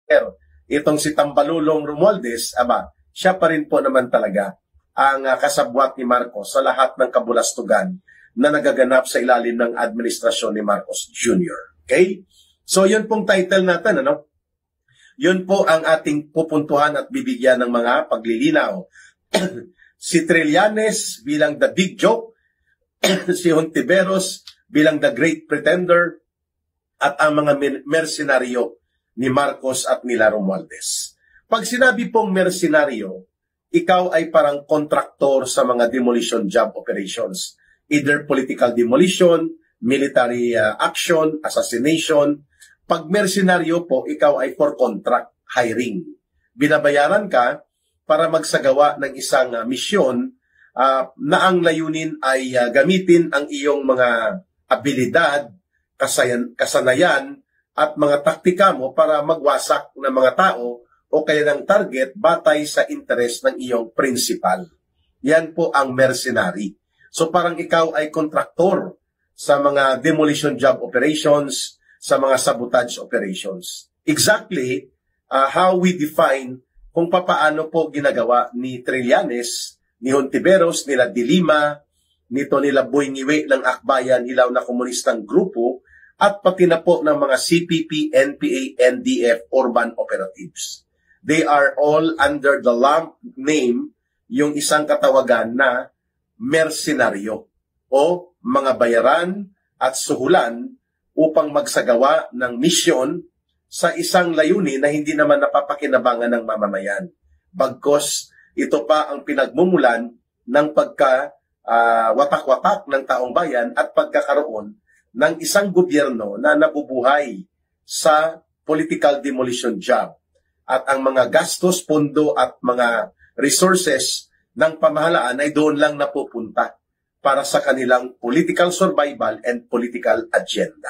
Pero itong si Tambalulong Romualdez, siya pa rin po naman talaga ang kasabwat ni Marcos sa lahat ng kabulastugan na nagaganap sa ilalim ng administrasyon ni Marcos Jr. Okay? So yun pong title natin, ano? Yun po ang ating pupuntuhan at bibigyan ng mga paglilinaw. Si Trillanes bilang the big joke, si Hontiveros bilang the great pretender, at ang mga mersenaryo ni Marcos at nila Romualdez. Pag sinabi pong mersenaryo, ikaw ay parang kontraktor sa mga demolition job operations. Either political demolition, military action, assassination. Pag mersenaryo po, ikaw ay for contract hiring. Binabayaran ka para magsagawa ng isang misyon na ang layunin ay gamitin ang iyong mga abilidad, kasanayan, at mga taktika mo para magwasak ng mga tao o kaya ng target batay sa interes ng iyong principal. Yan po ang mercenary. So parang ikaw ay kontraktor sa mga demolition job operations, sa mga sabotage operations. Exactly how we define kung papaano po ginagawa ni Trillanes, ni Hontiveros, nila Dilima, nito nila Boy Ngiwe ng Akbayan, ilaw na komunistang grupo, at pati na po ng mga CPP, NPA, NDF, urban operatives. They are all under the lump name, yung isang katawagan na mersenaryo o mga bayaran at suhulan upang magsagawa ng misyon sa isang layunin na hindi naman napapakinabangan ng mamamayan. Bagkos, ito pa ang pinagmumulan ng watak-watak ng taong bayan at pagkakaroon ng isang gobyerno na nabubuhay sa political demolition job. At ang mga gastos, pondo at mga resources ng pamahalaan ay doon lang napupunta para sa kanilang political survival and political agenda.